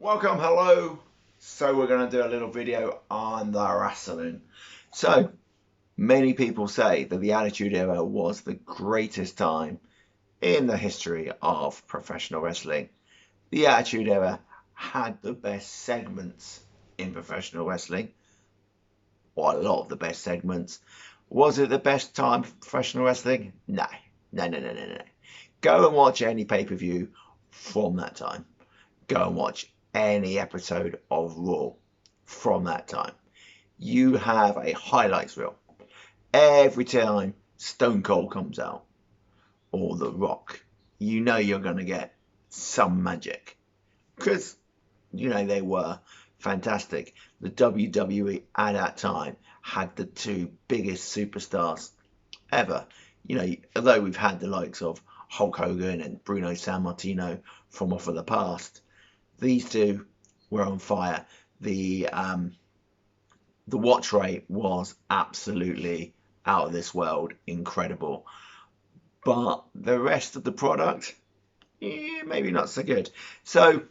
Welcome, hello. So we're going to do a little video on the wrestling. So many people say that the Attitude Era was the greatest time in the history of professional wrestling. The Attitude Era had the best segments in professional wrestling, or a lot of the best segments. Was it the best time for professional wrestling? No. No. Go and watch any pay-per-view from that time. Go and watch any episode of Raw from that time. You have a highlights reel every time Stone Cold comes out or The Rock. You know you're going to get some magic because they were fantastic. The WWE at that time had the two biggest superstars ever. Although we've had the likes of Hulk Hogan and Bruno Sammartino from off of the past, these two were on fire. The watch rate was absolutely out of this world, incredible. But the rest of the product, maybe not so good. So,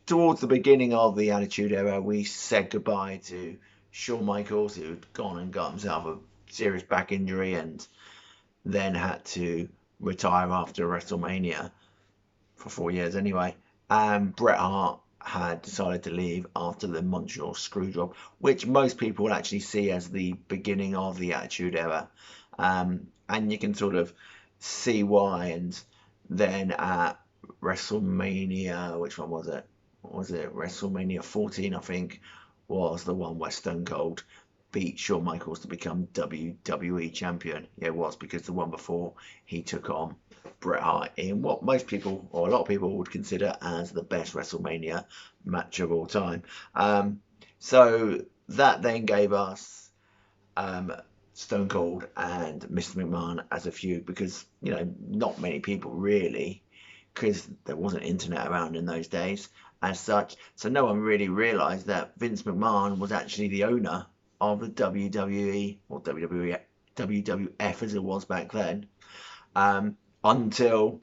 towards the beginning of the Attitude Era, we said goodbye to Shawn Michaels, who had gone and got himself a serious back injury and then had to retire after WrestleMania for 4 years anyway. And Bret Hart had decided to leave after the Montreal Screwjob, which most people actually see as the beginning of the Attitude Era. And you can sort of see why. And then at WrestleMania, which one was it? Was it WrestleMania 14, I think, was the one where Stone Cold beat Shawn Michaels to become WWE champion. Yeah, it was, because the one before he took on Bret Hart in what most people, or a lot of people, would consider as the best WrestleMania match of all time. So that then gave us Stone Cold and Mr. McMahon as a feud, because not many people really, because there wasn't internet around in those days as such, so no one really realized that Vince McMahon was actually the owner of the WWE, or WWF as it was back then, until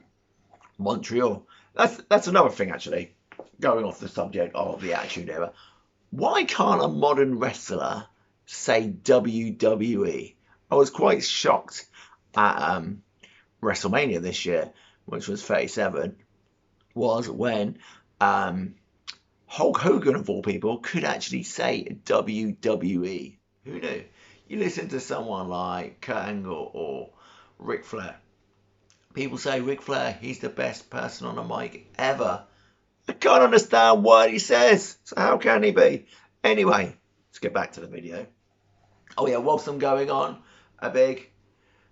Montreal. That's another thing, actually, going off the subject of the Attitude Era. Why can't a modern wrestler say WWE? I was quite shocked at WrestleMania this year, which was 37, was when Hulk Hogan, of all people, could actually say WWE. Who knew? You listen to someone like Kurt Angle or Ric Flair. People say Ric Flair, he's the best person on a mic ever. I can't understand what he says, so how can he be? Anyway, let's get back to the video. Oh yeah, whilst I'm going on, a big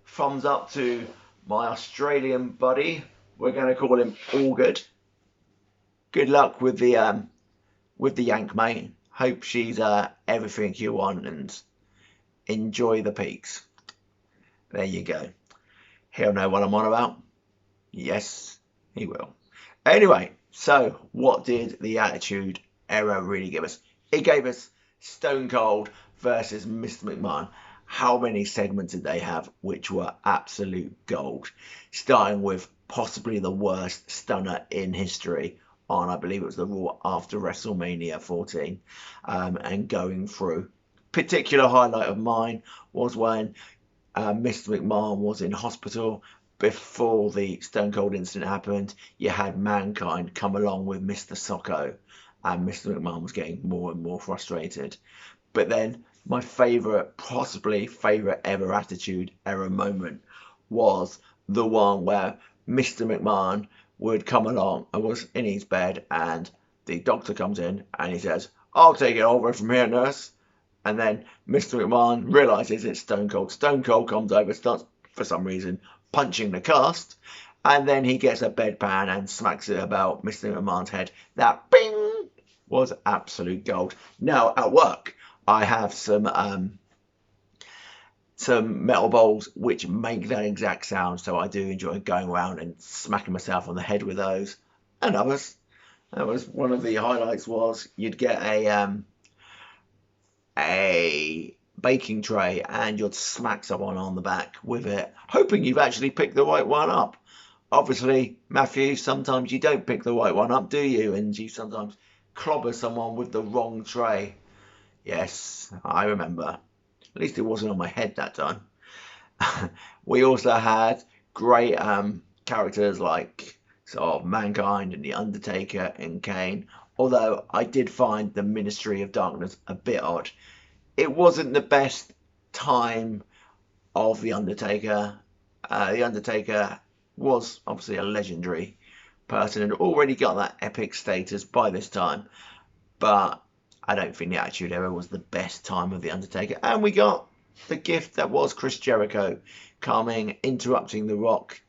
thumbs up to my Australian buddy. We're going to call him Allgood. Good luck with the Yank, mate. Hope she's everything you want, and enjoy the peaks. There you go. He'll know what I'm on about. Yes, he will. Anyway, so what did the Attitude Era really give us? It gave us Stone Cold versus Mr. McMahon. How many segments did they have which were absolute gold? Starting with possibly the worst stunner in history on, I believe it was the Raw after WrestleMania 14, and going through. Particular highlight of mine was when Mr. McMahon was in hospital before the Stone Cold incident happened. You had Mankind come along with Mr. Socko, and Mr. McMahon was getting more and more frustrated. But then my favourite, possibly favourite ever Attitude Era moment was the one where Mr. McMahon would come along and was in his bed, and the doctor comes in and he says, "I'll take it over from here, nurse." And then Mr. McMahon realizes it's Stone Cold. Stone Cold comes over, starts, for some reason, punching the cast, and then he gets a bedpan and smacks it about Mr. McMahon's head. That bing was absolute gold. Now, at work, I have some metal bowls which make that exact sound, so I do enjoy going around and smacking myself on the head with those and others. That was one of the highlights. Was you'd get a baking tray and you'd smack someone on the back with it, hoping you've actually picked the right one up. Obviously, Matthew, sometimes you don't pick the right one up, do you? And you sometimes clobber someone with the wrong tray. Yes, I remember. At least it wasn't on my head that time. We also had great characters like sort of Mankind and The Undertaker and Kane. Although I did find the Ministry of Darkness a bit odd. It wasn't the best time of The Undertaker. The Undertaker was obviously a legendary person and already got that epic status by this time. But I don't think the Attitude Era was the best time of The Undertaker. And we got the gift that was Chris Jericho coming, interrupting The Rock.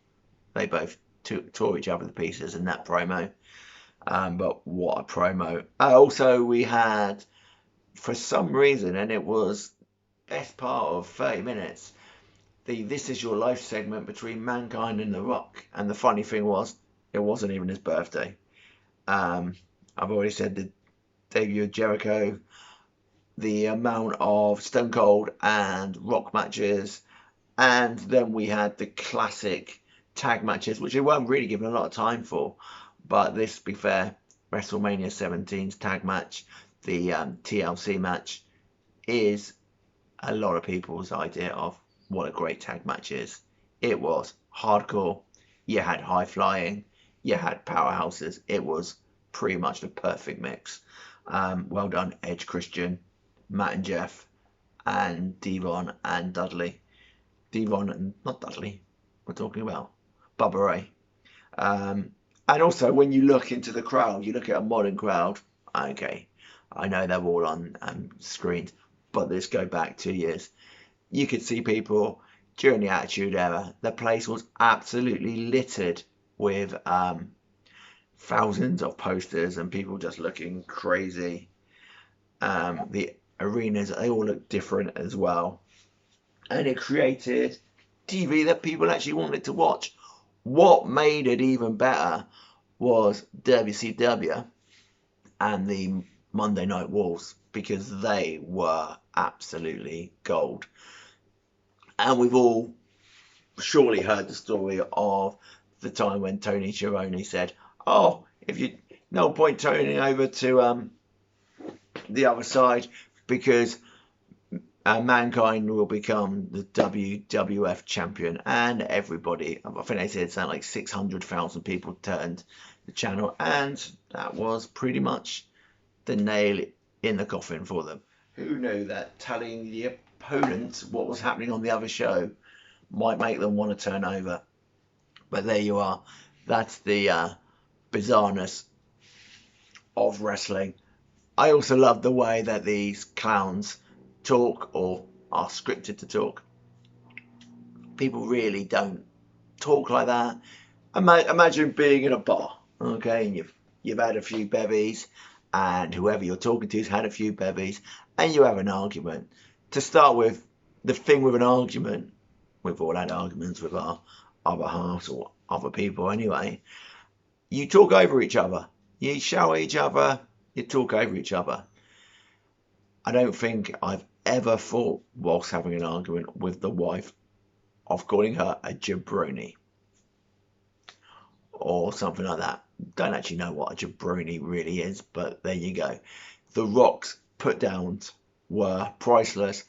They both tore each other to pieces in that promo. But what a promo. Also, we had, for some reason, and it was best part of 30 minutes, the This Is Your Life segment between Mankind and The Rock. And the funny thing was, it wasn't even his birthday. I've already said the debut of Jericho, the amount of Stone Cold and Rock matches, and then we had the classic tag matches, which we weren't really given a lot of time for. But this, to be fair, WrestleMania 17's tag match, the TLC match, is a lot of people's idea of what a great tag match is. It was hardcore. You had high flying. You had powerhouses. It was pretty much the perfect mix. Well done, Edge, Christian, Matt and Jeff, and Devon and Dudley. Devon and not Dudley. We're talking about Bubba Ray. And also, when you look into the crowd, you look at a modern crowd. Okay, I know they're all on screens, but let's go back 2 years. You could see people during the Attitude Era. The place was absolutely littered with thousands of posters and people just looking crazy. The arenas, they all look different as well. And it created TV that people actually wanted to watch. What made it even better was WCW and the Monday Night Wars, because they were absolutely gold. And we've all surely heard the story of the time when Tony Schiavone said, "Oh, no point turning over to the other side because Mankind will become the WWF champion." And everybody, I think they said something like 600,000 people turned the channel, and that was pretty much the nail in the coffin for them. Who knew that telling the opponents what was happening on the other show might make them want to turn over? But there you are. That's the bizarreness of wrestling. I also love the way that these clowns talk or are scripted to talk. People really don't talk like that. Imagine being in a bar, okay, and you've had a few bevies, and whoever you're talking to has had a few bevies, and you have an argument. To start with, the thing with an argument, we've all had arguments with our other halves or other people anyway, you talk over each other. You shout at each other, you talk over each other. I don't think I've ever thought, whilst having an argument with the wife, of calling her a jabroni or something like that. Don't actually know what a jabroni really is, but there you go. The Rock's put downs were priceless,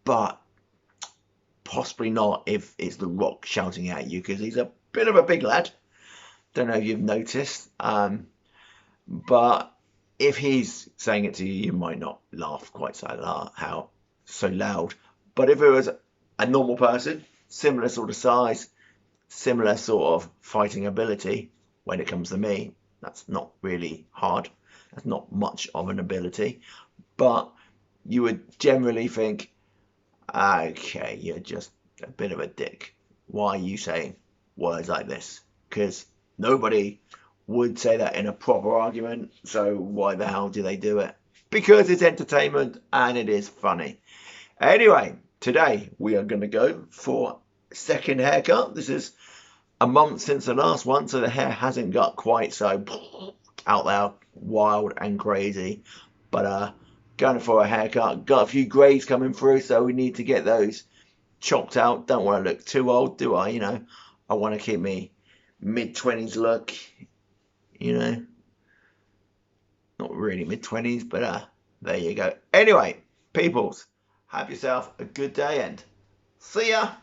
but possibly not if it's The Rock shouting at you, because he's a bit of a big lad. Don't know if you've noticed, but if he's saying it to you, you might not laugh quite so loud. But if it was a normal person, similar sort of size, similar sort of fighting ability, when it comes to me, that's not really hard. That's not much of an ability. But you would generally think, okay, you're just a bit of a dick. Why are you saying words like this? Because nobody would say that in a proper argument, so why the hell do they do it? Because it's entertainment and it is funny. Anyway, today we are going to go for a second haircut. This is a month since the last one, so the hair hasn't got quite so out there, wild and crazy. But going for a haircut. Got a few greys coming through, so we need to get those chopped out. Don't want to look too old, do I? You know, I want to keep me mid-20s look, you know. Not really mid-20s, but there you go. Anyway, peoples, have yourself a good day and see ya.